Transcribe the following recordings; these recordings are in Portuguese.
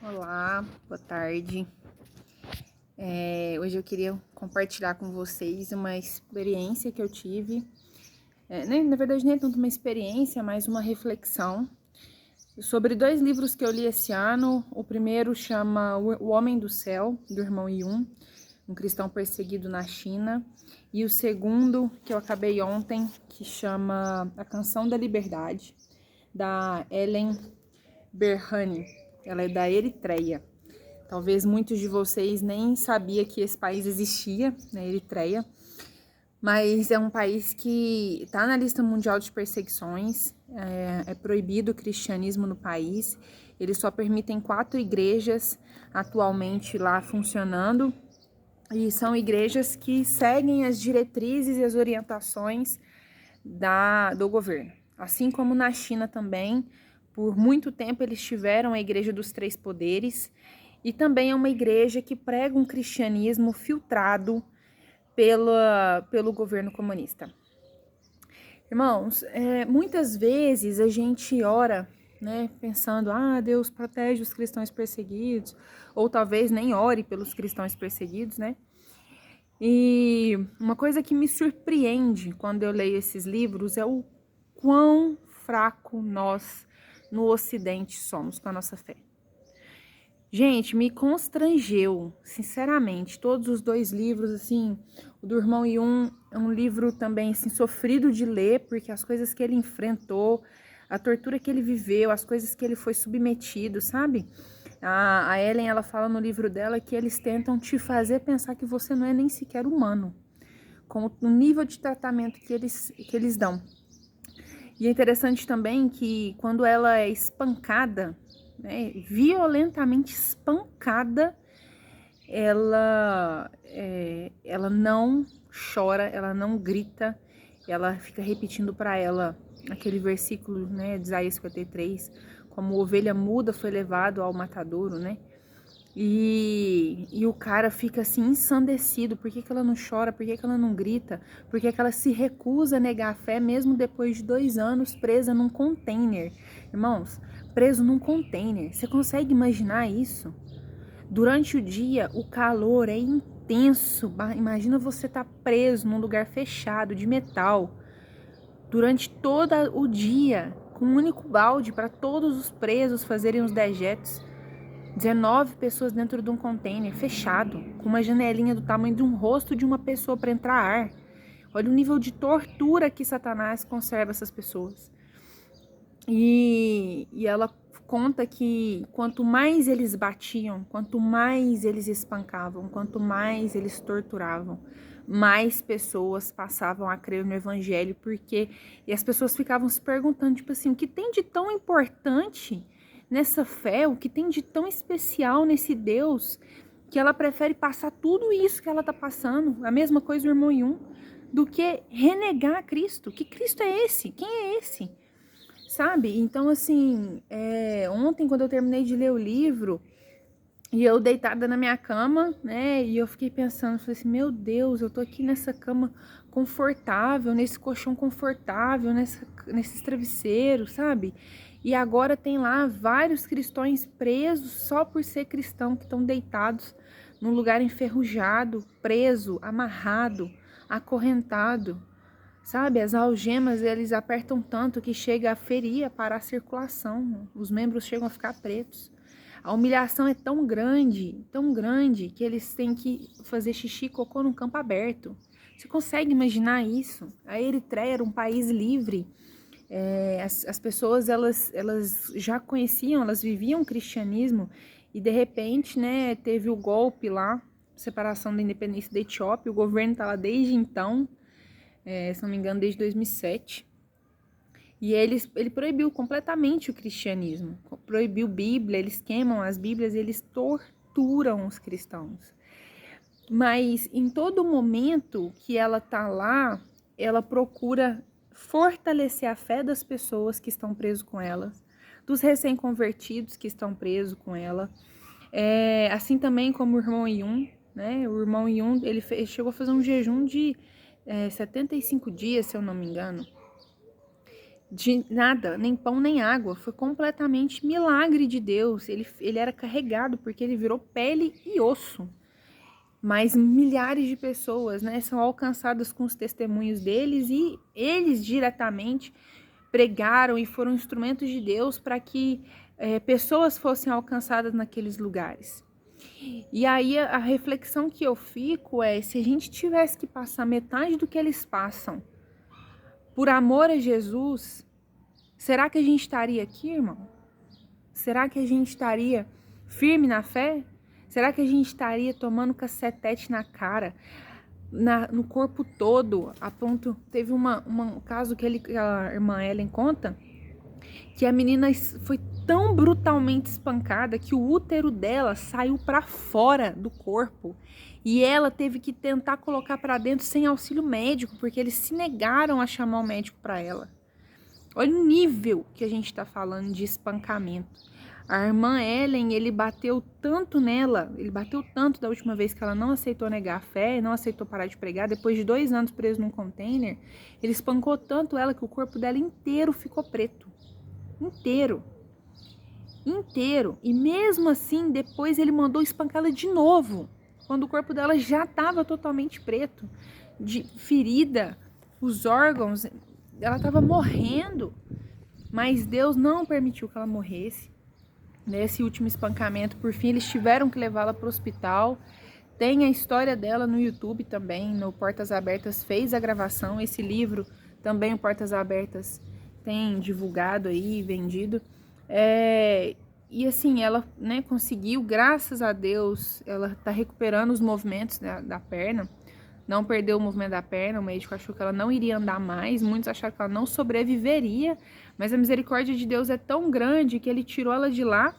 Olá, boa tarde. Hoje eu queria compartilhar com vocês uma experiência que eu tive. Na verdade, nem é tanto uma experiência, mas uma reflexão sobre dois livros que eu li esse ano. O primeiro chama O Homem do Céu, do irmão Yun, um cristão perseguido na China. E o segundo, que eu acabei ontem, que chama A Canção da Liberdade, da Ellen Berhane. Ela é da Eritreia. Talvez muitos de vocês nem sabiam que esse país existia, né, Eritreia, mas é um país que está na lista mundial de perseguições, é proibido o cristianismo no país, eles só permitem 4 igrejas atualmente lá funcionando, e são igrejas que seguem as diretrizes e as orientações do governo. Assim como na China também, por muito tempo eles tiveram a Igreja dos Três Poderes, e também é uma igreja que prega um cristianismo filtrado pelo governo comunista. Irmãos, muitas vezes a gente ora, né, pensando, Deus protege os cristãos perseguidos, ou talvez nem ore pelos cristãos perseguidos, né? E uma coisa que me surpreende quando eu leio esses livros é o quão fraco nós no Ocidente somos com a nossa fé. Gente, me constrangeu, sinceramente, todos os dois livros, assim, o do irmão Yun é um livro também, assim, sofrido de ler, porque as coisas que ele enfrentou, a tortura que ele viveu, as coisas que ele foi submetido, sabe? A Ellen, ela fala no livro dela que eles tentam te fazer pensar que você não é nem sequer humano, com o nível de tratamento que eles dão. E é interessante também que quando ela é espancada, né, violentamente espancada, ela não chora, ela não grita, ela fica repetindo para ela aquele versículo, né, de Isaías 53, como ovelha muda foi levado ao matadouro, né? E o cara fica assim ensandecido. Por que ela não chora? Por que ela não grita? Por que ela se recusa a negar a fé mesmo depois de 2 anos presa num container? Irmãos, preso num container. Você consegue imaginar isso? Durante o dia, o calor é intenso. Imagina você estar preso num lugar fechado de metal durante todo o dia, com um único balde para todos os presos fazerem os dejetos. 19 pessoas dentro de um container fechado, com uma janelinha do tamanho de um rosto de uma pessoa para entrar ar. Olha o nível de tortura que Satanás conserva essas pessoas. E ela conta que quanto mais eles batiam, quanto mais eles espancavam, quanto mais eles torturavam, mais pessoas passavam a crer no evangelho, e as pessoas ficavam se perguntando, tipo assim, o que tem de tão importante nessa fé, o que tem de tão especial nesse Deus, que ela prefere passar tudo isso que ela tá passando, a mesma coisa o irmão Yun, do que renegar a Cristo. Que Cristo é esse? Quem é esse? Sabe? Então, assim, ontem, quando eu terminei de ler o livro, e eu deitada na minha cama, né, e eu fiquei pensando, falei assim, meu Deus, eu tô aqui nessa cama confortável, nesse colchão confortável, nesses travesseiros, sabe? E agora tem lá vários cristãos presos só por ser cristão, que estão deitados num lugar enferrujado, preso, amarrado, acorrentado. Sabe, as algemas, eles apertam tanto que chega a ferir, a parar a circulação. Os membros chegam a ficar pretos. A humilhação é tão grande, que eles têm que fazer xixi e cocô num campo aberto. Você consegue imaginar isso? A Eritreia era um país livre. As pessoas, elas já conheciam, elas viviam o cristianismo. E, de repente, né, teve o golpe lá, separação da independência da Etiópia. O governo está lá desde então. Se não me engano, desde 2007. E ele proibiu completamente o cristianismo, proibiu Bíblia, eles queimam as Bíblias, eles torturam os cristãos. Mas em todo momento que ela tá lá, ela procura fortalecer a fé das pessoas que estão presos com ela, dos recém-convertidos que estão presos com ela. Assim também como o irmão Yun, né? O irmão Yun, ele chegou a fazer um jejum de 75 dias, se eu não me engano, de nada, nem pão nem água. Foi completamente milagre de Deus. Ele era carregado porque ele virou pele e osso. Mas milhares de pessoas, né, são alcançadas com os testemunhos deles e eles diretamente pregaram e foram instrumentos de Deus para que pessoas fossem alcançadas naqueles lugares. E aí a reflexão que eu fico é, se a gente tivesse que passar metade do que eles passam por amor a Jesus, será que a gente estaria aqui, irmão? Será que a gente estaria firme na fé? Será que a gente estaria tomando cacetete na cara, no corpo todo, a ponto... Teve um caso que a irmã Ellen conta, que a menina foi tão brutalmente espancada que o útero dela saiu para fora do corpo e ela teve que tentar colocar para dentro sem auxílio médico, porque eles se negaram a chamar o médico para ela. Olha o nível que a gente está falando de espancamento. A irmã Ellen, ele bateu tanto nela, ele bateu tanto da última vez que ela não aceitou negar a fé, não aceitou parar de pregar, depois de 2 anos preso num container, ele espancou tanto ela que o corpo dela inteiro ficou preto. Inteiro. E mesmo assim, depois ele mandou espancá-la de novo, quando o corpo dela já estava totalmente preto, de ferida, os órgãos, ela estava morrendo, mas Deus não permitiu que ela morresse. Nesse último espancamento, por fim, eles tiveram que levá-la para o hospital. Tem a história dela no YouTube também, no Portas Abertas fez a gravação. Esse livro também, o Portas Abertas, tem divulgado aí, vendido. E assim, ela, né, conseguiu, graças a Deus, ela está recuperando os movimentos da perna. Não perdeu o movimento da perna, o médico achou que ela não iria andar mais, muitos acharam que ela não sobreviveria, mas a misericórdia de Deus é tão grande que ele tirou ela de lá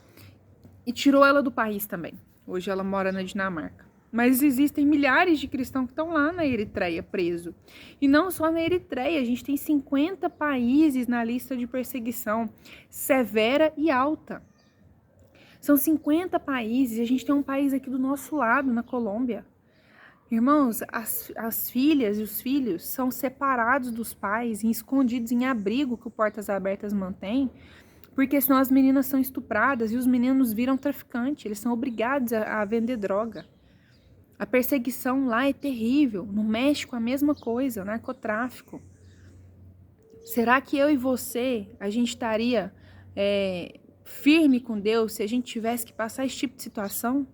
e tirou ela do país também. Hoje ela mora na Dinamarca. Mas existem milhares de cristãos que estão lá na Eritreia, preso. E não só na Eritreia, a gente tem 50 países na lista de perseguição severa e alta. São 50 países, e a gente tem um país aqui do nosso lado, na Colômbia. Irmãos, as filhas e os filhos são separados dos pais e escondidos em abrigo que o Portas Abertas mantém, porque senão as meninas são estupradas e os meninos viram traficante, eles são obrigados a vender droga. A perseguição lá é terrível. No México a mesma coisa, narcotráfico. Será que eu e você, a gente estaria firme com Deus se a gente tivesse que passar esse tipo de situação?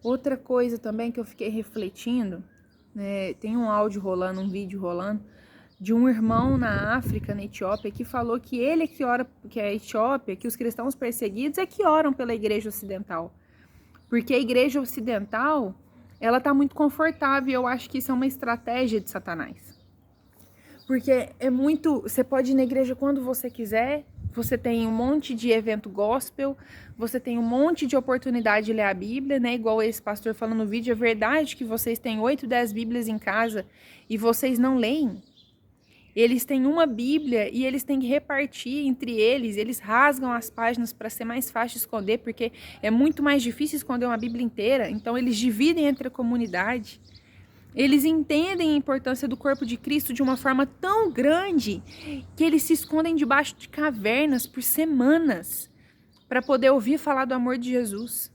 Outra coisa também que eu fiquei refletindo, né, tem um áudio rolando, um vídeo rolando, de um irmão na África, na Etiópia, que falou que ele é que ora, que a Etiópia, que os cristãos perseguidos é que oram pela igreja ocidental. Porque a igreja ocidental, ela tá muito confortável, e eu acho que isso é uma estratégia de Satanás. Porque você pode ir na igreja quando você quiser, você tem um monte de evento gospel, você tem um monte de oportunidade de ler a Bíblia, né? Igual esse pastor falou no vídeo, é verdade que vocês têm 8, 10 Bíblias em casa e vocês não leem. Eles têm uma Bíblia e eles têm que repartir entre eles rasgam as páginas para ser mais fácil de esconder, porque é muito mais difícil esconder uma Bíblia inteira, então eles dividem entre a comunidade. Eles entendem a importância do corpo de Cristo de uma forma tão grande que eles se escondem debaixo de cavernas por semanas para poder ouvir falar do amor de Jesus.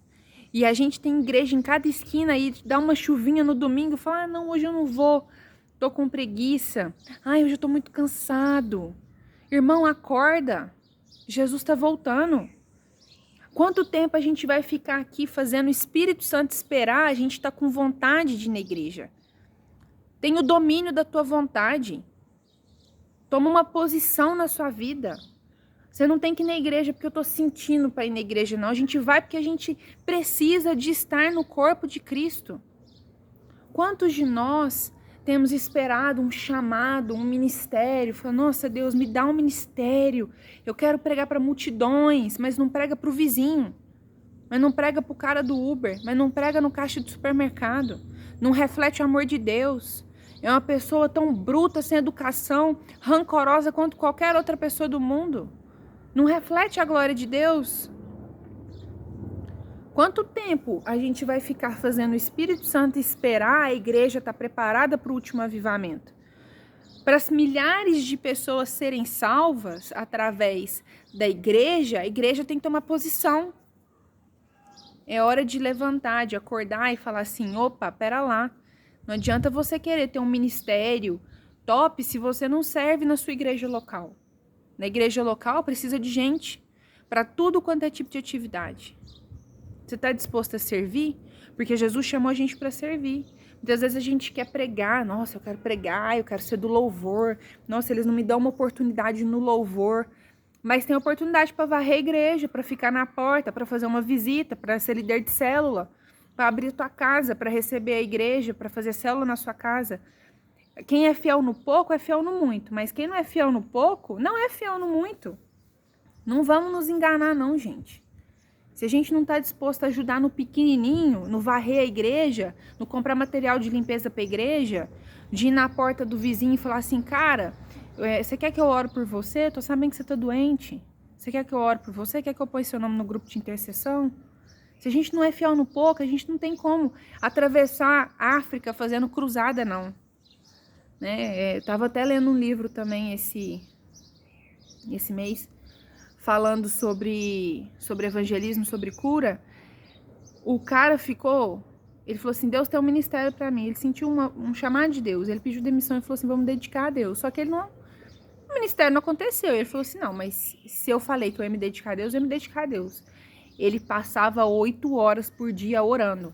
E a gente tem igreja em cada esquina e dá uma chuvinha no domingo e fala, não, hoje eu não vou, tô com preguiça, hoje eu tô muito cansado. Irmão, acorda, Jesus está voltando. Quanto tempo a gente vai ficar aqui fazendo o Espírito Santo esperar? A gente está com vontade de ir na igreja. Tem o domínio da tua vontade. Toma uma posição na sua vida. Você não tem que ir na igreja porque eu tô sentindo para ir na igreja, não. A gente vai porque a gente precisa de estar no corpo de Cristo. Quantos de nós temos esperado um chamado, um ministério? Fala, nossa Deus, me dá um ministério. Eu quero pregar para multidões, mas não prega para o vizinho. Mas não prega para o cara do Uber. Mas não prega no caixa do supermercado. Não reflete o amor de Deus. É uma pessoa tão bruta, sem educação, rancorosa quanto qualquer outra pessoa do mundo. Não reflete a glória de Deus. Quanto tempo a gente vai ficar fazendo o Espírito Santo esperar a igreja estar preparada para o último avivamento? para as milhares de pessoas serem salvas através da igreja, a igreja tem que tomar posição. É hora de levantar, de acordar e falar assim, opa, pera lá. Não adianta você querer ter um ministério top se você não serve na sua igreja local. Na igreja local precisa de gente para tudo quanto é tipo de atividade. Você está disposto a servir? Porque Jesus chamou a gente para servir. Muitas vezes a gente quer pregar. Nossa, eu quero pregar, eu quero ser do louvor. Nossa, eles não me dão uma oportunidade no louvor. Mas tem oportunidade para varrer a igreja, para ficar na porta, para fazer uma visita, para ser líder de célula, para abrir tua casa, para receber a igreja, para fazer célula na sua casa. Quem é fiel no pouco é fiel no muito, mas quem não é fiel no pouco não é fiel no muito. Não vamos nos enganar não, gente. Se a gente não está disposto a ajudar no pequenininho, no varrer a igreja, no comprar material de limpeza para a igreja, de ir na porta do vizinho e falar assim, cara, você quer que eu ore por você? Eu tô sabendo que você tá doente. Você quer que eu ore por você? Quer que eu ponha seu nome no grupo de intercessão? Se a gente não é fiel no pouco, a gente não tem como atravessar a África fazendo cruzada, não. Né? Eu tava até lendo um livro também esse mês, falando sobre evangelismo, sobre cura. O cara ele falou assim, Deus tem um ministério para mim. Ele sentiu um chamado de Deus. Ele pediu demissão e falou assim, vamos dedicar a Deus. Só que o ministério não aconteceu. Ele falou assim, não, mas se eu falei que eu ia me dedicar a Deus, eu ia me dedicar a Deus. Ele passava 8 horas por dia orando.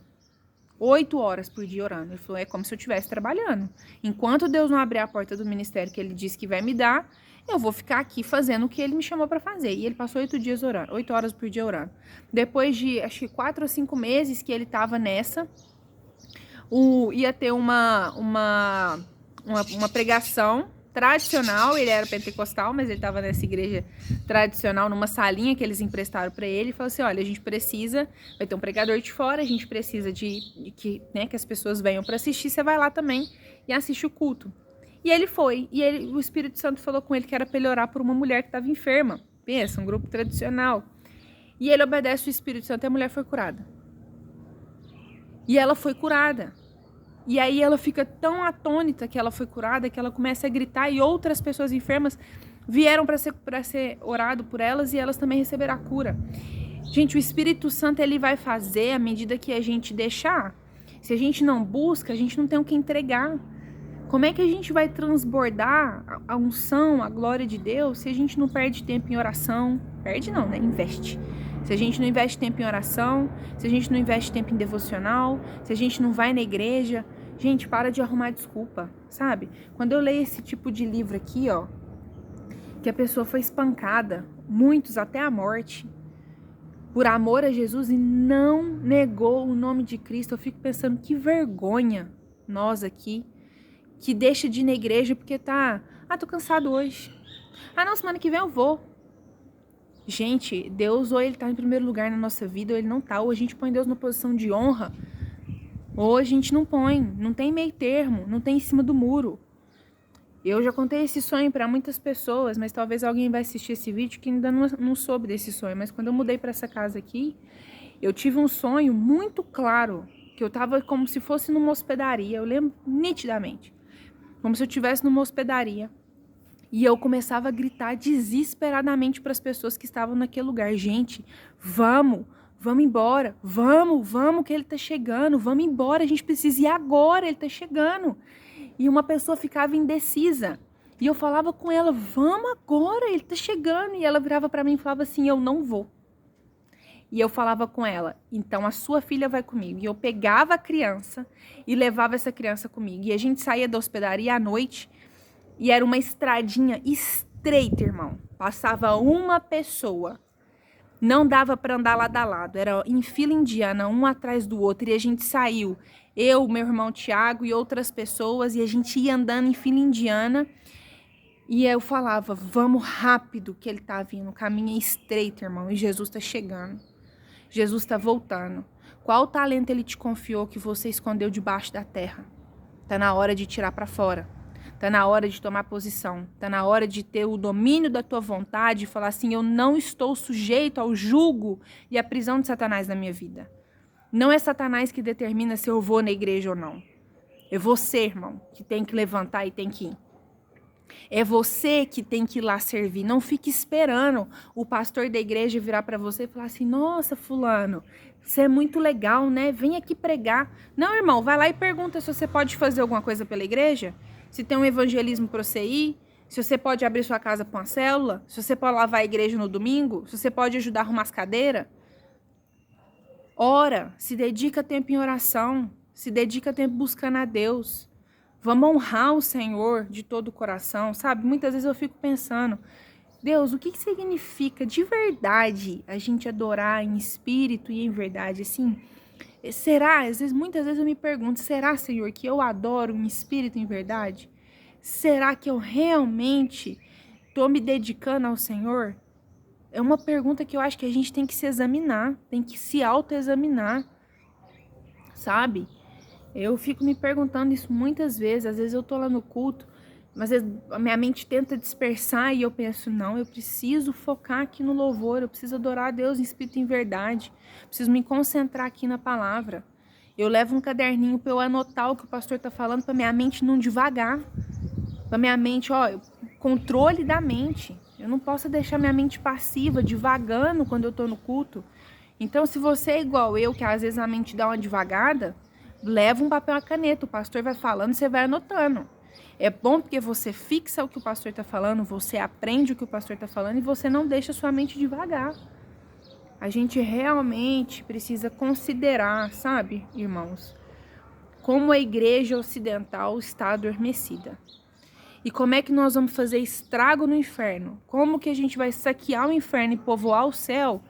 8 horas por dia orando. Ele falou, é como se eu estivesse trabalhando. Enquanto Deus não abrir a porta do ministério que ele disse que vai me dar, eu vou ficar aqui fazendo o que ele me chamou para fazer. E ele passou 8 dias orando, 8 horas por dia orando. Depois de, acho que 4 ou 5 meses que ele tava nessa, ia ter uma pregação tradicional. Ele era pentecostal, mas ele estava nessa igreja tradicional, numa salinha que eles emprestaram para ele, e falou assim, olha, a gente precisa, vai ter um pregador de fora, a gente precisa de que as pessoas venham para assistir, você vai lá também e assiste o culto. E ele foi, e o Espírito Santo falou com ele que era para ele orar por uma mulher que estava enferma. Pensa, um grupo tradicional. E ele obedece o Espírito Santo e a mulher foi curada. E ela foi curada. E aí ela fica tão atônita que ela foi curada, que ela começa a gritar, e outras pessoas enfermas vieram para ser orado por elas, e elas também receberam a cura. Gente, o Espírito Santo, ele vai fazer à medida que a gente deixar. Se a gente não busca, a gente não tem o que entregar. Como é que a gente vai transbordar a unção, a glória de Deus, se a gente não perde tempo em oração? Perde não, né? Investe. Se a gente não investe tempo em oração, se a gente não investe tempo em devocional, se a gente não vai na igreja, gente, para de arrumar desculpa, sabe? Quando eu leio esse tipo de livro aqui, ó, que a pessoa foi espancada, muitos até a morte, por amor a Jesus e não negou o nome de Cristo, eu fico pensando, que vergonha nós aqui, que deixa de ir na igreja porque tô cansado hoje. Não, semana que vem eu vou. Gente, Deus, ou ele tá em primeiro lugar na nossa vida, ou ele não tá. Ou a gente põe Deus na posição de honra, ou a gente não põe. Não tem meio termo, não tem em cima do muro. Eu já contei esse sonho para muitas pessoas, mas talvez alguém vai assistir esse vídeo que ainda não soube desse sonho. Mas quando eu mudei para essa casa aqui, eu tive um sonho muito claro, que eu tava como se fosse numa hospedaria. Eu lembro nitidamente. Como se eu estivesse numa hospedaria. E eu começava a gritar desesperadamente para as pessoas que estavam naquele lugar. Gente, vamos embora. Vamos que ele tá chegando. Vamos embora, a gente precisa ir agora, ele tá chegando. E uma pessoa ficava indecisa. E eu falava com ela, vamos agora, ele tá chegando. E ela virava para mim e falava assim, eu não vou. E eu falava com ela, então a sua filha vai comigo. E eu pegava a criança e levava essa criança comigo. E a gente saía da hospedaria à noite e era uma estradinha estreita, irmão. Passava uma pessoa. Não dava para andar lado a lado. Era em fila indiana, um atrás do outro. E a gente saiu, eu, meu irmão Tiago e outras pessoas. E a gente ia andando em fila indiana. E eu falava, vamos rápido que ele tá vindo. O caminho é estreito, irmão. E Jesus tá chegando. Jesus está voltando. Qual talento ele te confiou que você escondeu debaixo da terra? Tá na hora de tirar para fora. Tá na hora de tomar posição. Tá na hora de ter o domínio da tua vontade e falar assim, eu não estou sujeito ao jugo e à prisão de Satanás na minha vida. Não é Satanás que determina se eu vou na igreja ou não. É você, irmão, que tem que levantar e tem que ir. É você que tem que ir lá servir. Não fique esperando o pastor da igreja virar para você e falar assim: nossa, fulano, você é muito legal, né? Vem aqui pregar. Não, irmão, vai lá e pergunta se você pode fazer alguma coisa pela igreja. Se tem um evangelismo para você ir. Se você pode abrir sua casa para uma célula. Se você pode lavar a igreja no domingo. Se você pode ajudar a arrumar as cadeiras. Ora, se dedica tempo em oração. Se dedica tempo buscando a Deus. Vamos honrar o Senhor de todo o coração, sabe? Muitas vezes eu fico pensando, Deus, o que significa de verdade a gente adorar em espírito e em verdade? Assim, será? Muitas vezes eu me pergunto, será, Senhor, que eu adoro em espírito e em verdade? Será que eu realmente estou me dedicando ao Senhor? É uma pergunta que eu acho que a gente tem que se examinar, tem que se autoexaminar, sabe? Eu fico me perguntando isso muitas vezes. Às vezes eu tô lá no culto, mas a minha mente tenta dispersar e eu penso, não, eu preciso focar aqui no louvor, eu preciso adorar a Deus em espírito e em verdade, preciso me concentrar aqui na palavra. Eu levo um caderninho para eu anotar o que o pastor tá falando, para minha mente não devagar, para minha mente, controle da mente. Eu não posso deixar minha mente passiva, divagando quando eu tô no culto. Então, se você é igual eu, que às vezes a mente dá uma devagada, leva um papel e uma caneta, o pastor vai falando, você vai anotando. É bom porque você fixa o que o pastor está falando, você aprende o que o pastor está falando e você não deixa sua mente devagar. A gente realmente precisa considerar, sabe, irmãos, como a igreja ocidental está adormecida. E como é que nós vamos fazer estrago no inferno? Como que a gente vai saquear o inferno e povoar o céu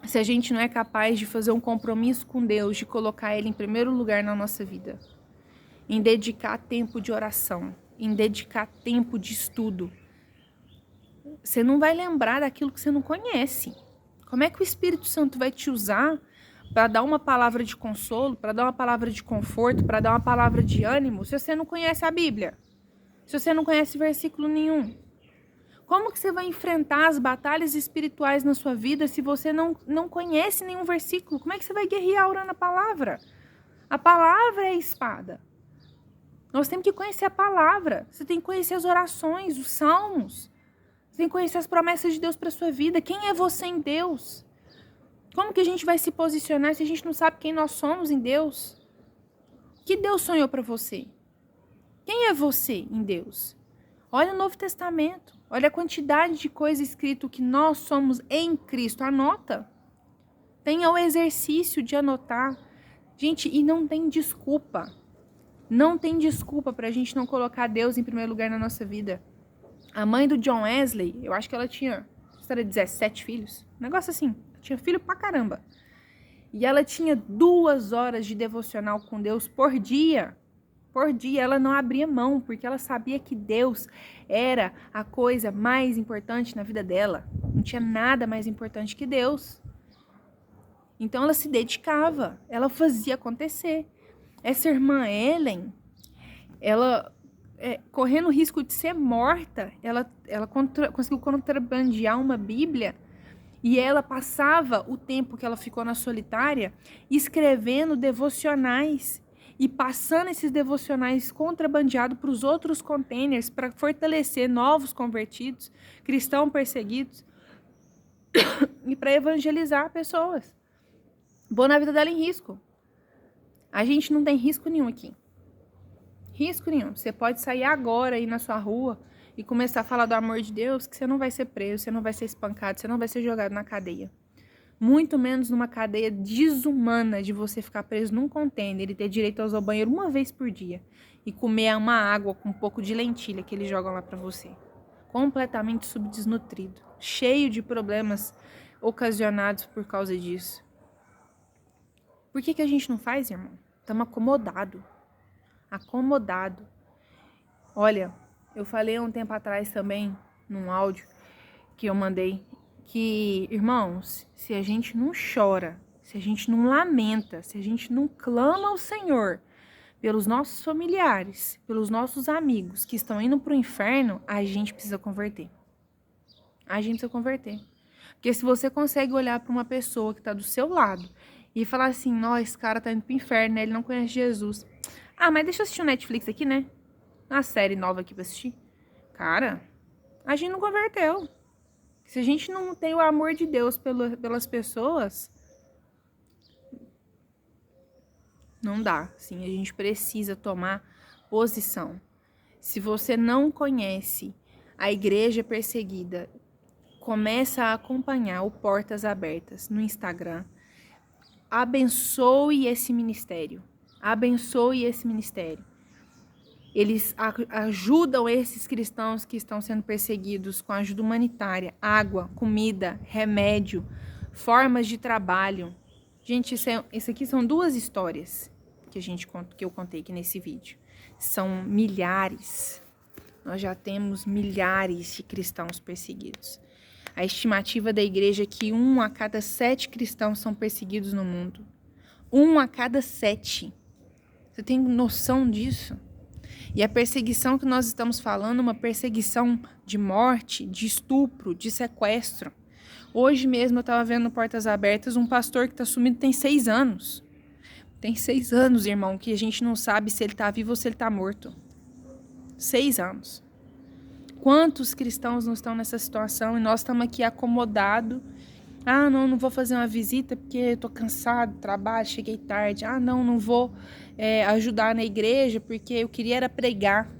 se a gente não é capaz de fazer um compromisso com Deus, de colocar Ele em primeiro lugar na nossa vida? Em dedicar tempo de oração, em dedicar tempo de estudo. Você não vai lembrar daquilo que você não conhece. Como é que o Espírito Santo vai te usar para dar uma palavra de consolo, para dar uma palavra de conforto, para dar uma palavra de ânimo, se você não conhece a Bíblia? Se você não conhece versículo nenhum? Como que você vai enfrentar as batalhas espirituais na sua vida se você não conhece nenhum versículo? Como é que você vai guerrear orando a palavra? A palavra é a espada. Nós temos que conhecer a palavra. Você tem que conhecer as orações, os salmos. Você tem que conhecer as promessas de Deus para sua vida. Quem é você em Deus? Como que a gente vai se posicionar se a gente não sabe quem nós somos em Deus? O que Deus sonhou para você? Quem é você em Deus? Olha o Novo Testamento. Olha a quantidade de coisa escrito que nós somos em Cristo. Anota. Tenha o exercício de anotar. Gente, e não tem desculpa. Não tem desculpa pra gente não colocar Deus em primeiro lugar na nossa vida. A mãe do John Wesley, eu acho que ela tinha, 17 filhos. Um negócio assim. Tinha filho pra caramba. E ela tinha 2 horas de devocional com Deus por dia. Por dia, ela não abria mão, porque ela sabia que Deus era a coisa mais importante na vida dela. Não tinha nada mais importante que Deus. Então ela se dedicava, ela fazia acontecer. Essa irmã Ellen, ela, correndo o risco de ser morta, ela conseguiu contrabandear uma Bíblia e ela passava o tempo que ela ficou na solitária escrevendo devocionais e passando esses devocionais contrabandeados para os outros containers para fortalecer novos convertidos, cristãos perseguidos e para evangelizar pessoas. Pôr na vida dela em risco. A gente não tem risco nenhum aqui. Risco nenhum. Você pode sair agora aí na sua rua e começar a falar do amor de Deus, que você não vai ser preso, você não vai ser espancado, você não vai ser jogado na cadeia. Muito menos numa cadeia desumana de você ficar preso num container e ter direito a usar o banheiro uma vez por dia e comer uma água com um pouco de lentilha que eles jogam lá pra você. Completamente subdesnutrido, cheio de problemas ocasionados por causa disso. Por que a gente não faz, irmão? Estamos acomodados. Acomodado. Olha, eu falei um tempo atrás também, num áudio que eu mandei, que, irmãos, se a gente não chora, se a gente não lamenta, se a gente não clama ao Senhor pelos nossos familiares, pelos nossos amigos que estão indo para o inferno, a gente precisa converter. A gente precisa converter. Porque se você consegue olhar para uma pessoa que está do seu lado e falar assim, nossa, esse cara tá indo pro inferno, né? Ele não conhece Jesus. Ah, mas deixa eu assistir o Netflix aqui, né? Uma série nova aqui pra assistir. Cara, a gente não converteu. Se a gente não tem o amor de Deus pelas pessoas, não dá. Sim, a gente precisa tomar posição. Se você não conhece a igreja perseguida, começa a acompanhar o Portas Abertas no Instagram. Abençoe esse ministério. Abençoe esse ministério. Eles ajudam esses cristãos que estão sendo perseguidos com ajuda humanitária, água, comida, remédio, formas de trabalho. Gente, isso aqui são 2 histórias que eu contei aqui nesse vídeo. São milhares. Nós já temos milhares de cristãos perseguidos. A estimativa da igreja é que 1 a cada 7 cristãos são perseguidos no mundo. 1 a cada 7. Você tem noção disso? E a perseguição que nós estamos falando é uma perseguição de morte, de estupro, de sequestro. Hoje mesmo eu estava vendo no Portas Abertas um pastor que está sumido tem 6 anos. Tem 6 anos, irmão, que a gente não sabe se ele está vivo ou se ele está morto. 6 anos. Quantos cristãos não estão nessa situação e nós estamos aqui acomodados? Ah, não vou fazer uma visita porque estou cansado, trabalho, cheguei tarde. Ah, não vou ajudar na igreja porque eu queria era pregar.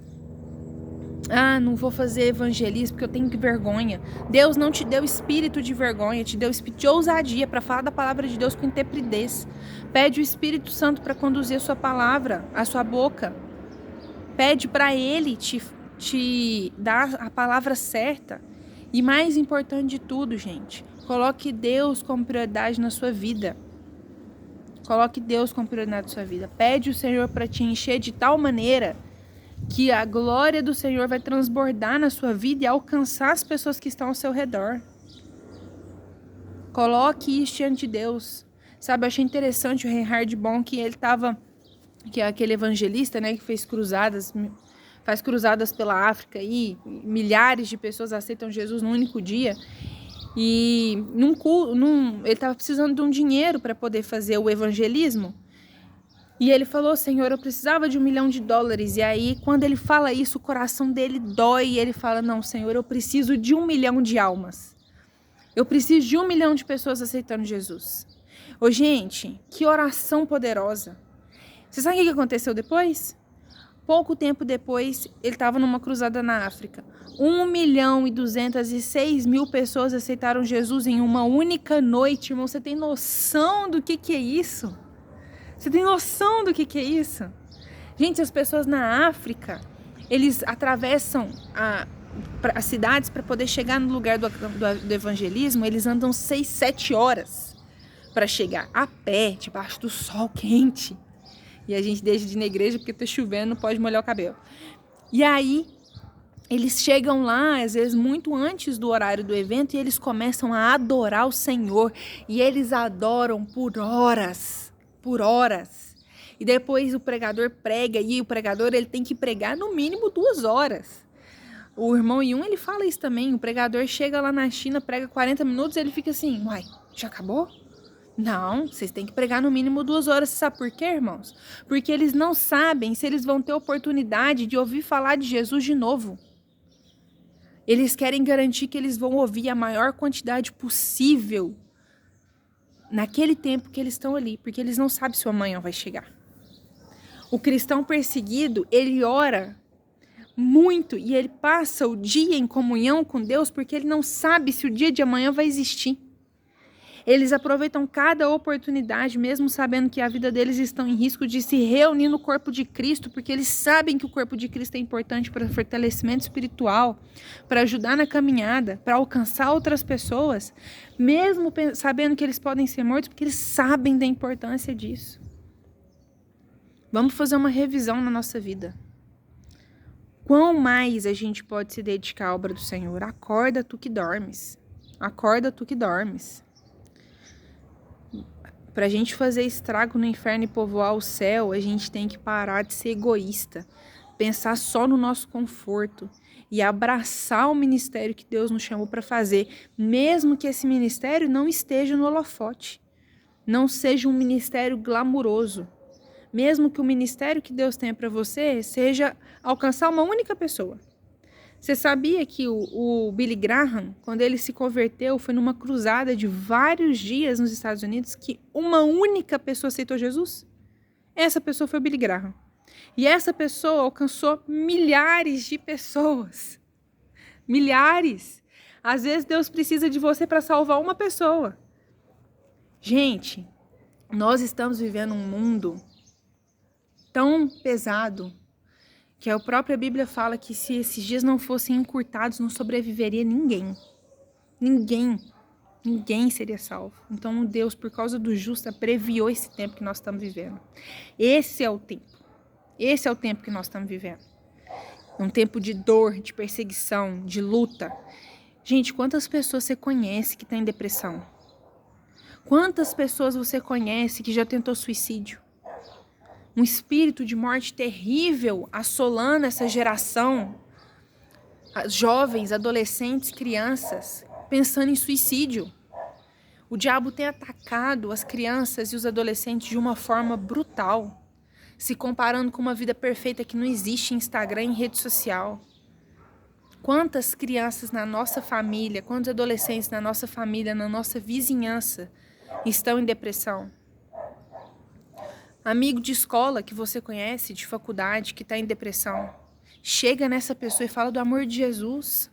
Ah, não vou fazer evangelismo porque eu tenho vergonha. Deus não te deu espírito de vergonha, te deu espírito de ousadia para falar da palavra de Deus com intrepidez. Pede o Espírito Santo para conduzir a sua palavra, a sua boca. Pede para Ele te dar a palavra certa. E mais importante de tudo, gente, coloque Deus como prioridade na sua vida. Coloque Deus como prioridade na sua vida. Pede o Senhor para te encher de tal maneira que a glória do Senhor vai transbordar na sua vida e alcançar as pessoas que estão ao seu redor. Coloque isso diante de Deus. Sabe, eu achei interessante o Reinhard Bonk, que é aquele evangelista, né, que faz cruzadas pela África e milhares de pessoas aceitam Jesus num único dia. E ele estava precisando de um dinheiro para poder fazer o evangelismo. E ele falou, Senhor, eu precisava de $1 milhão. E aí, quando ele fala isso, o coração dele dói. E ele fala, não, Senhor, eu preciso de 1 milhão de almas. Eu preciso de 1 milhão de pessoas aceitando Jesus. Ô, gente, que oração poderosa. Você sabe o que aconteceu depois? Pouco tempo depois, ele estava numa cruzada na África. 1.206.000 pessoas aceitaram Jesus em uma única noite. Irmão, você tem noção do que é isso? Você tem noção do que é isso? Gente, as pessoas na África, eles atravessam as cidades para poder chegar no lugar do evangelismo. Eles andam 6, 7 horas para chegar a pé, debaixo do sol quente. E a gente deixa de ir na igreja porque tá chovendo, não pode molhar o cabelo. E aí, eles chegam lá, às vezes, muito antes do horário do evento e eles começam a adorar o Senhor. E eles adoram por horas. Por horas. E depois o pregador prega e o pregador ele tem que pregar no mínimo 2 horas. O irmão Yun, ele fala isso também. O pregador chega lá na China, prega 40 minutos e ele fica assim, uai, já acabou? Não, vocês têm que pregar no mínimo 2 horas. Você sabe por quê, irmãos? Porque eles não sabem se eles vão ter oportunidade de ouvir falar de Jesus de novo. Eles querem garantir que eles vão ouvir a maior quantidade possível naquele tempo que eles estão ali, porque eles não sabem se o amanhã vai chegar. O cristão perseguido, ele ora muito e ele passa o dia em comunhão com Deus porque ele não sabe se o dia de amanhã vai existir. Eles aproveitam cada oportunidade, mesmo sabendo que a vida deles está em risco de se reunir no corpo de Cristo, porque eles sabem que o corpo de Cristo é importante para fortalecimento espiritual, para ajudar na caminhada, para alcançar outras pessoas, mesmo sabendo que eles podem ser mortos, porque eles sabem da importância disso. Vamos fazer uma revisão na nossa vida. Quão mais a gente pode se dedicar à obra do Senhor? Acorda tu que dormes. Acorda tu que dormes. Para a gente fazer estrago no inferno e povoar o céu, a gente tem que parar de ser egoísta, pensar só no nosso conforto e abraçar o ministério que Deus nos chamou para fazer, mesmo que esse ministério não esteja no holofote, não seja um ministério glamuroso, mesmo que o ministério que Deus tenha para você seja alcançar uma única pessoa, Você sabia que o Billy Graham, quando ele se converteu, foi numa cruzada de vários dias nos Estados Unidos que uma única pessoa aceitou Jesus? Essa pessoa foi o Billy Graham. E essa pessoa alcançou milhares de pessoas. Milhares. Às vezes Deus precisa de você para salvar uma pessoa. Gente, nós estamos vivendo um mundo tão pesado que a própria Bíblia fala que se esses dias não fossem encurtados, não sobreviveria ninguém. Ninguém seria salvo. Então Deus, por causa do justo, previou esse tempo que nós estamos vivendo. Esse é o tempo. Esse é o tempo que nós estamos vivendo. Um tempo de dor, de perseguição, de luta. Gente, quantas pessoas você conhece que está em depressão? Quantas pessoas você conhece que já tentou suicídio? Um espírito de morte terrível assolando essa geração, jovens, adolescentes, crianças, pensando em suicídio. O diabo tem atacado as crianças e os adolescentes de uma forma brutal, se comparando com uma vida perfeita que não existe em Instagram, em rede social. Quantas crianças na nossa família, quantos adolescentes na nossa família, na nossa vizinhança estão em depressão? Amigo de escola que você conhece, de faculdade, que está em depressão. Chega nessa pessoa e fala do amor de Jesus.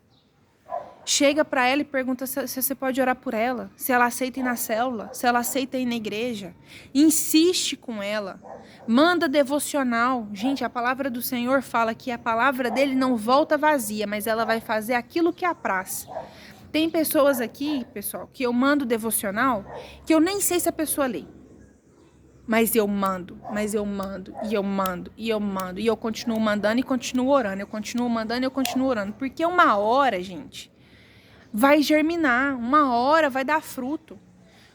Chega para ela e pergunta se você pode orar por ela, se ela aceita ir na célula, se ela aceita ir na igreja. Insiste com ela. Manda devocional. Gente, a palavra do Senhor fala que a palavra dele não volta vazia, mas ela vai fazer aquilo que apraz. Tem pessoas aqui, pessoal, que eu mando devocional, que eu nem sei se a pessoa lê. Mas eu mando, e eu continuo mandando e continuo orando, eu continuo mandando e eu continuo orando. Porque uma hora, gente, vai germinar, uma hora vai dar fruto.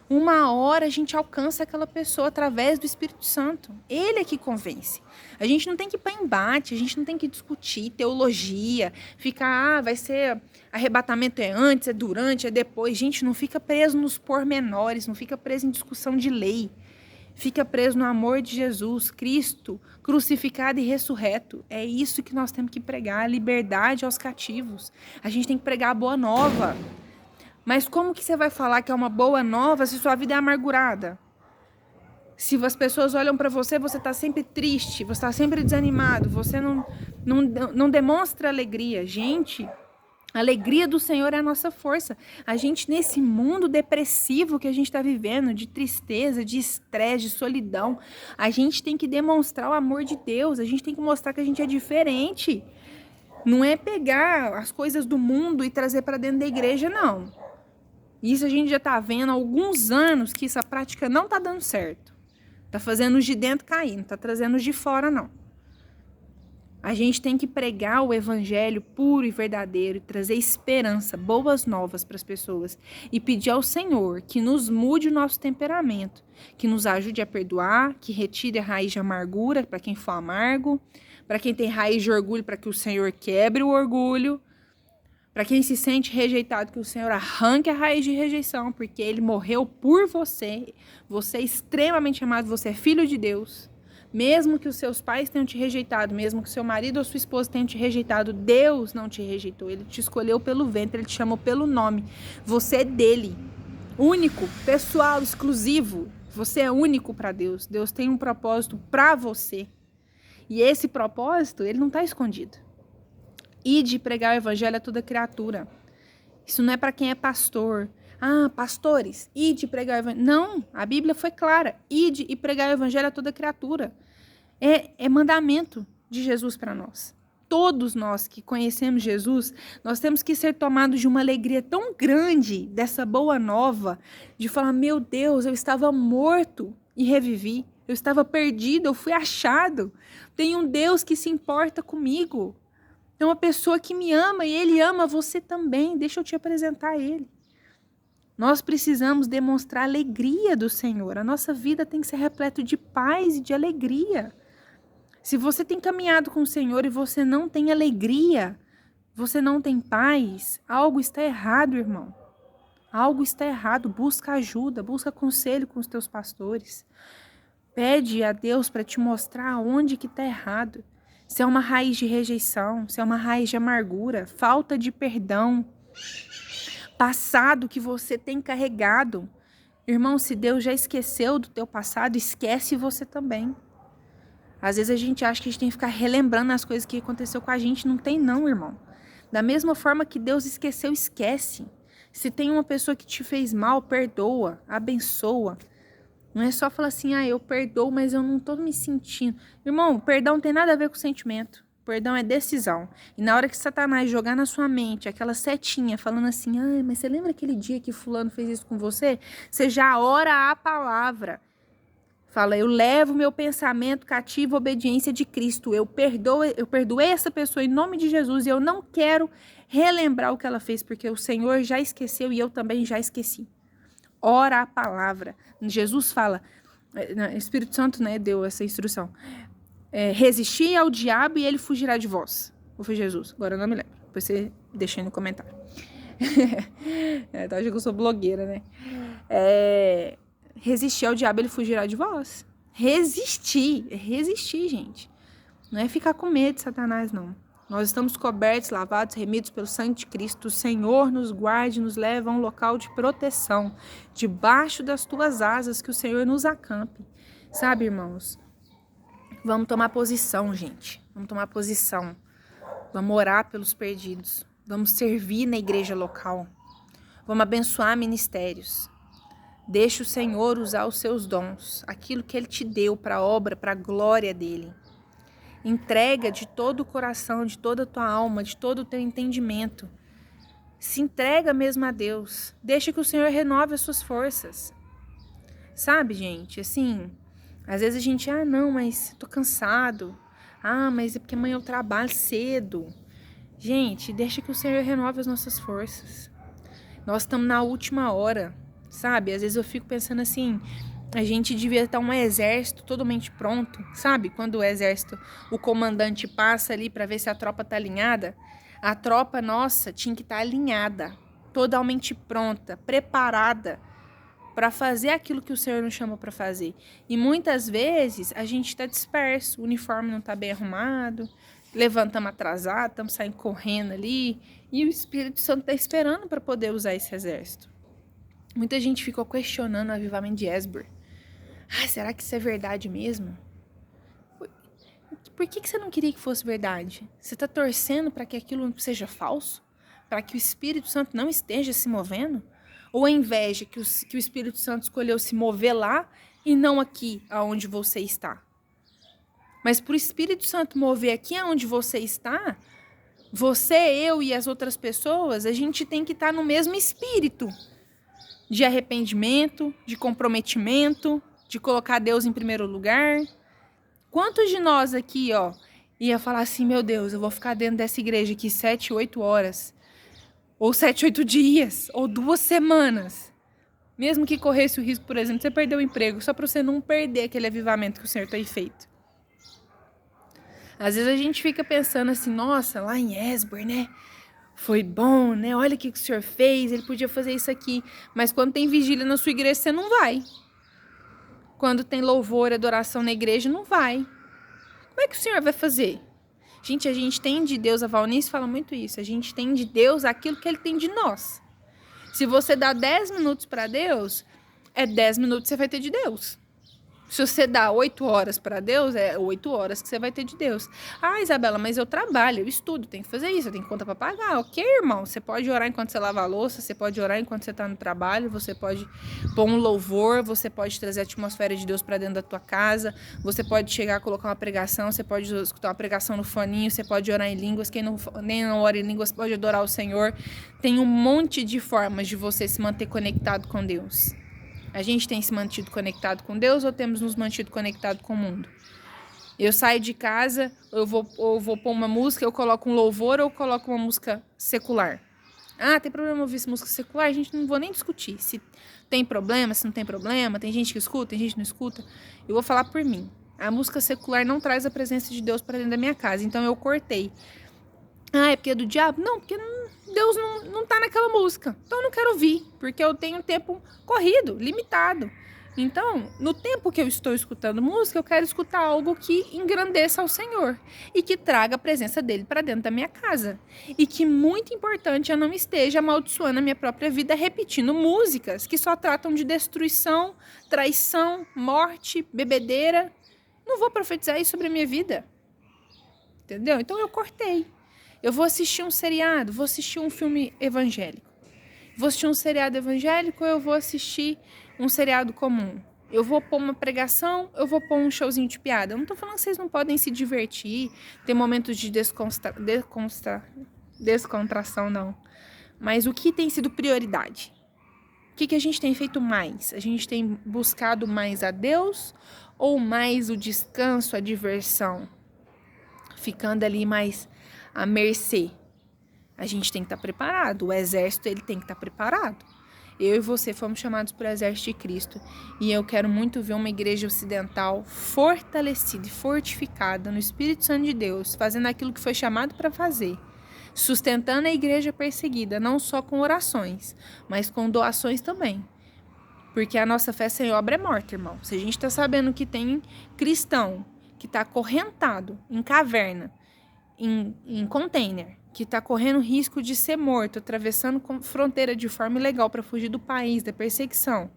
Uma hora a gente alcança aquela pessoa através do Espírito Santo. Ele é que convence. A gente não tem que ir para embate, a gente não tem que discutir teologia, ficar, vai ser arrebatamento é antes, é durante, é depois. Gente, não fica preso nos pormenores, não fica preso em discussão de lei. Fica preso no amor de Jesus, Cristo, crucificado e ressurreto. É isso que nós temos que pregar, a liberdade aos cativos. A gente tem que pregar a boa nova. Mas como que você vai falar que é uma boa nova se sua vida é amargurada? Se as pessoas olham para você, você está sempre triste, você está sempre desanimado, você não demonstra alegria. Gente, a alegria do Senhor é a nossa força. A gente, nesse mundo depressivo que a gente está vivendo, de tristeza, de estresse, de solidão, a gente tem que demonstrar o amor de Deus, a gente tem que mostrar que a gente é diferente. Não é pegar as coisas do mundo e trazer para dentro da igreja, não. Isso a gente já está vendo há alguns anos que essa prática não está dando certo. Está fazendo os de dentro cair, não está trazendo os de fora, não. A gente tem que pregar o evangelho puro e verdadeiro e trazer esperança, boas novas para as pessoas e pedir ao Senhor que nos mude o nosso temperamento, que nos ajude a perdoar, que retire a raiz de amargura para quem for amargo, para quem tem raiz de orgulho, para que o Senhor quebre o orgulho, para quem se sente rejeitado, que o Senhor arranque a raiz de rejeição, porque Ele morreu por você, você é extremamente amado, você é filho de Deus. Mesmo que os seus pais tenham te rejeitado, mesmo que seu marido ou sua esposa tenham te rejeitado, Deus não te rejeitou. Ele te escolheu pelo ventre, Ele te chamou pelo nome. Você é dele. Único, pessoal, exclusivo. Você é único para Deus. Deus tem um propósito para você. E esse propósito, ele não está escondido. Ide pregar o evangelho a toda criatura. Isso não é para quem é pastor. Ah, pastores, ide pregar o evangelho. Não, a Bíblia foi clara. Ide e pregar o evangelho a toda criatura. É mandamento de Jesus para nós. Todos nós que conhecemos Jesus, nós temos que ser tomados de uma alegria tão grande dessa boa nova, de falar, meu Deus, eu estava morto e revivi. Eu estava perdido, eu fui achado. Tem um Deus que se importa comigo. É uma pessoa que me ama e Ele ama você também. Deixa eu te apresentar Ele. Nós precisamos demonstrar a alegria do Senhor. A nossa vida tem que ser repleta de paz e de alegria. Se você tem caminhado com o Senhor e você não tem alegria, você não tem paz, algo está errado, irmão. Algo está errado. Busca ajuda, busca conselho com os teus pastores. Pede a Deus para te mostrar onde que está errado. se é uma raiz de rejeição, se é uma raiz de amargura, falta de perdão, passado que você tem carregado. Irmão, se Deus já esqueceu do teu passado, esquece você também. Às vezes a gente acha que a gente tem que ficar relembrando as coisas que aconteceu com a gente. Não tem não, irmão. Da mesma forma que Deus esqueceu, esquece. Se tem uma pessoa que te fez mal, perdoa, abençoa. Não é só falar assim, eu perdoo, mas eu não tô me sentindo. Irmão, perdão não tem nada a ver com sentimento. Perdão é decisão. E na hora que Satanás jogar na sua mente aquela setinha falando assim, mas você lembra aquele dia que fulano fez isso com você? Você já ora a palavra. Fala, eu levo meu pensamento cativo à obediência de Cristo. Eu perdoei essa pessoa em nome de Jesus e eu não quero relembrar o que ela fez, porque o Senhor já esqueceu e eu também já esqueci. Ora a palavra. Jesus fala, o Espírito Santo, né, deu essa instrução. Resistir ao diabo e ele fugirá de vós. Ou foi Jesus? Agora eu não me lembro. Depois você deixa aí no comentário. Tá achando que eu sou blogueira, né? Resistir ao diabo, ele fugirá de vós. Resistir, gente. Não é ficar com medo de Satanás, não. Nós estamos cobertos, lavados, remidos pelo sangue de Cristo. O Senhor nos guarde, nos leva a um local de proteção, debaixo das tuas asas, que o Senhor nos acampe. Sabe, irmãos? Vamos tomar posição, gente. Vamos tomar posição. Vamos orar pelos perdidos. Vamos servir na igreja local. Vamos abençoar ministérios. Deixa o Senhor usar os seus dons, aquilo que Ele te deu para a obra, para a glória dEle. Entrega de todo o coração, de toda a tua alma, de todo o teu entendimento. Se entrega mesmo a Deus. Deixa que o Senhor renove as suas forças. Sabe, gente, assim, às vezes a gente, não, mas tô cansado. Mas é porque amanhã eu trabalho cedo. Gente, deixa que o Senhor renove as nossas forças. Nós estamos na última hora. Sabe, às vezes eu fico pensando assim, a gente devia estar um exército totalmente pronto, sabe? Quando o exército, o comandante passa ali para ver se a tropa tá alinhada, a tropa nossa tinha que estar alinhada, totalmente pronta, preparada para fazer aquilo que o Senhor nos chamou para fazer. E muitas vezes a gente está disperso, o uniforme não está bem arrumado, levantamos atrasado, estamos saindo correndo ali, e o Espírito Santo está esperando para poder usar esse exército. Muita gente ficou questionando o avivamento de Esbur. Será que isso é verdade mesmo? Por que você não queria que fosse verdade? Você está torcendo para que aquilo seja falso? Para que o Espírito Santo não esteja se movendo? Ou a inveja que o Espírito Santo escolheu se mover lá e não aqui aonde você está? Mas para o Espírito Santo mover aqui aonde você está, você, eu e as outras pessoas, a gente tem que estar no mesmo espírito. De arrependimento, de comprometimento, de colocar Deus em primeiro lugar. Quantos de nós aqui, ia falar assim, meu Deus, eu vou ficar dentro dessa igreja aqui 7, 8 horas, ou 7, 8 dias, ou 2 semanas. Mesmo que corresse o risco, por exemplo, de você perder o emprego, só para você não perder aquele avivamento que o Senhor tem feito. Às vezes a gente fica pensando assim, nossa, lá em Esbur, né? Foi bom, né? Olha o que o Senhor fez, Ele podia fazer isso aqui. Mas quando tem vigília na sua igreja, você não vai. Quando tem louvor, adoração na igreja, não vai. Como é que o Senhor vai fazer? Gente, a gente tem de Deus, a Valnice fala muito isso, a gente tem de Deus aquilo que Ele tem de nós. Se você dá 10 minutos para Deus, 10 minutos que você vai ter de Deus. Se você dá 8 horas para Deus, 8 horas que você vai ter de Deus. Isabela, mas eu trabalho, eu estudo, tenho que fazer isso, eu tenho conta para pagar. Ok, irmão, você pode orar enquanto você lava a louça, você pode orar enquanto você está no trabalho, você pode pôr um louvor, você pode trazer a atmosfera de Deus para dentro da tua casa, você pode chegar, colocar uma pregação, você pode escutar uma pregação no foninho, você pode orar em línguas, quem nem não ora em línguas pode adorar o Senhor. Tem um monte de formas de você se manter conectado com Deus. A gente tem se mantido conectado com Deus ou temos nos mantido conectado com o mundo? Eu saio de casa, eu vou pôr uma música, eu coloco um louvor ou eu coloco uma música secular? Tem problema ouvir essa música secular? A gente não vou nem discutir se tem problema, se não tem problema, tem gente que escuta, tem gente que não escuta. Eu vou falar por mim. A música secular não traz a presença de Deus para dentro da minha casa, então eu cortei. É porque é do diabo? Não, porque Deus não tá naquela música. Então eu não quero ouvir, porque eu tenho tempo corrido, limitado. Então, no tempo que eu estou escutando música, eu quero escutar algo que engrandeça ao Senhor e que traga a presença dele para dentro da minha casa. E que, muito importante, eu não esteja amaldiçoando a minha própria vida repetindo músicas que só tratam de destruição, traição, morte, bebedeira. Não vou profetizar isso sobre a minha vida. Entendeu? Então eu cortei. Eu vou assistir um seriado, vou assistir um filme evangélico. Vou assistir um seriado evangélico ou eu vou assistir um seriado comum? Eu vou pôr uma pregação, eu vou pôr um showzinho de piada. Eu não tô falando que vocês não podem se divertir, ter momentos de descontração, não. Mas o que tem sido prioridade? O que a gente tem feito mais? A gente tem buscado mais a Deus ou mais o descanso, a diversão? Ficando ali mais à mercê. A gente tem que estar preparado. O exército, ele tem que estar preparado. Eu e você fomos chamados para o exército de Cristo. E eu quero muito ver uma igreja ocidental fortalecida e fortificada no Espírito Santo de Deus, fazendo aquilo que foi chamado para fazer. Sustentando a igreja perseguida, não só com orações, mas com doações também. Porque a nossa fé sem obra é morta, irmão. Se a gente está sabendo que tem cristão que está acorrentado em caverna, em container, que está correndo risco de ser morto, atravessando fronteira de forma ilegal para fugir do país, da perseguição,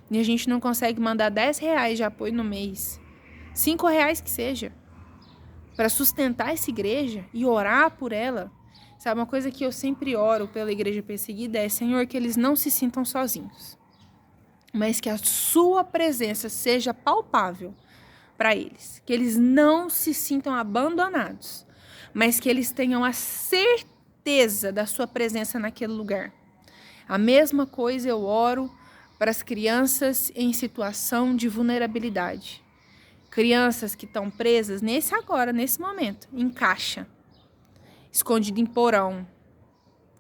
e a gente não consegue mandar R$10 de apoio no mês, R$5 que seja, para sustentar essa igreja e orar por ela. Sabe, uma coisa que eu sempre oro pela igreja perseguida é: Senhor, que eles não se sintam sozinhos, mas que a sua presença seja palpável para eles, que eles não se sintam abandonados, mas que eles tenham a certeza da sua presença naquele lugar. A mesma coisa eu oro para as crianças em situação de vulnerabilidade. Crianças que estão presas nesse momento, em caixa, escondido em porão.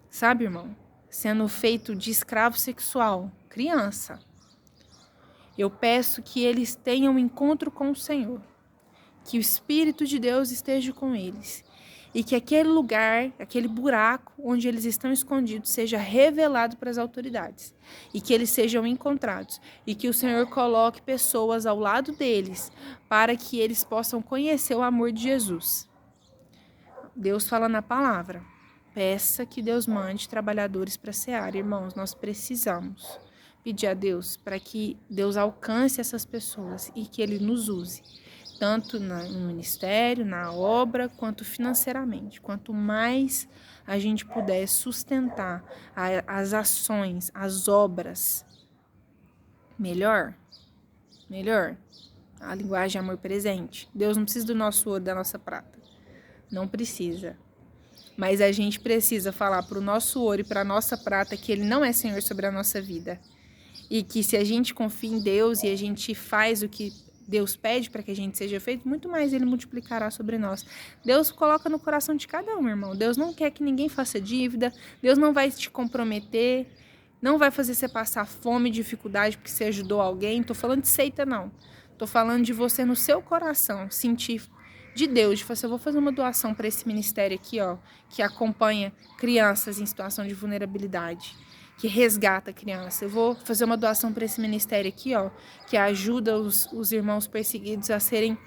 Sabe, irmão? Sendo feito de escravo sexual. Criança. Eu peço que eles tenham um encontro com o Senhor, que o Espírito de Deus esteja com eles e que aquele lugar, aquele buraco onde eles estão escondidos seja revelado para as autoridades e que eles sejam encontrados e que o Senhor coloque pessoas ao lado deles para que eles possam conhecer o amor de Jesus. Deus fala na palavra: peça que Deus mande trabalhadores para a seara. Irmãos, nós precisamos pedir a Deus para que Deus alcance essas pessoas e que Ele nos use, tanto no ministério, na obra, quanto financeiramente. Quanto mais a gente puder sustentar as ações, as obras, melhor. A linguagem é amor presente. Deus não precisa do nosso ouro, da nossa prata. Não precisa. Mas a gente precisa falar para o nosso ouro e para a nossa prata que Ele não é Senhor sobre a nossa vida. E que se a gente confia em Deus e a gente faz o que Deus pede para que a gente seja feito, muito mais Ele multiplicará sobre nós. Deus coloca no coração de cada um, irmão. Deus não quer que ninguém faça dívida. Deus não vai te comprometer. Não vai fazer você passar fome e dificuldade porque você ajudou alguém. Tô falando de seita, não. Tô falando de você no seu coração sentir de Deus, de falar assim: eu vou fazer uma doação para esse ministério aqui, ó, que acompanha crianças em situação de vulnerabilidade, que resgata a criança. Eu vou fazer uma doação para esse ministério aqui, ó, que ajuda os irmãos perseguidos a serem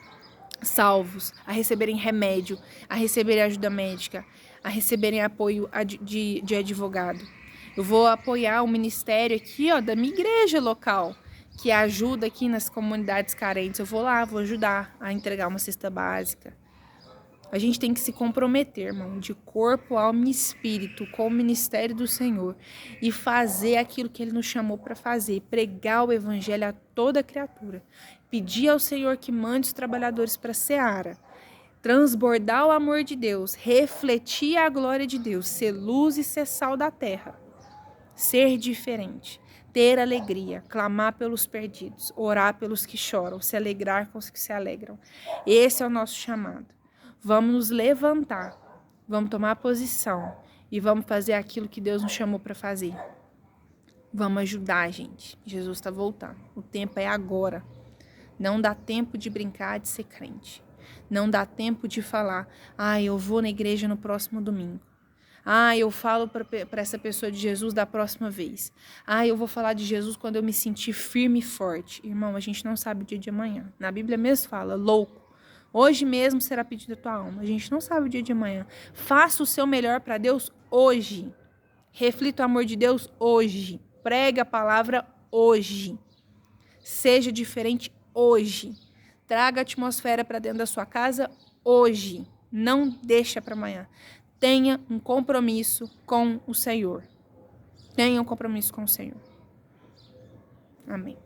salvos, a receberem remédio, a receberem ajuda médica, a receberem apoio de advogado. Eu vou apoiar o ministério aqui, ó, da minha igreja local, que ajuda aqui nas comunidades carentes. Eu vou lá, vou ajudar a entregar uma cesta básica. A gente tem que se comprometer, irmão, de corpo, alma e espírito com o ministério do Senhor e fazer aquilo que Ele nos chamou para fazer, pregar o evangelho a toda criatura, pedir ao Senhor que mande os trabalhadores para a seara, transbordar o amor de Deus, refletir a glória de Deus, ser luz e ser sal da terra, ser diferente, ter alegria, clamar pelos perdidos, orar pelos que choram, se alegrar com os que se alegram. Esse é o nosso chamado. Vamos nos levantar, vamos tomar posição e vamos fazer aquilo que Deus nos chamou para fazer. Vamos ajudar, gente. Jesus está voltando. O tempo é agora. Não dá tempo de brincar de ser crente. Não dá tempo de falar: eu vou na igreja no próximo domingo. Eu falo para essa pessoa de Jesus da próxima vez. Eu vou falar de Jesus quando eu me sentir firme e forte. Irmão, a gente não sabe o dia de amanhã. Na Bíblia mesmo fala, louco. Hoje mesmo será pedido a tua alma. A gente não sabe o dia de amanhã. Faça o seu melhor para Deus hoje. Reflita o amor de Deus hoje. Pregue a palavra hoje. Seja diferente hoje. Traga a atmosfera para dentro da sua casa hoje. Não deixa para amanhã. Tenha um compromisso com o Senhor. Tenha um compromisso com o Senhor. Amém.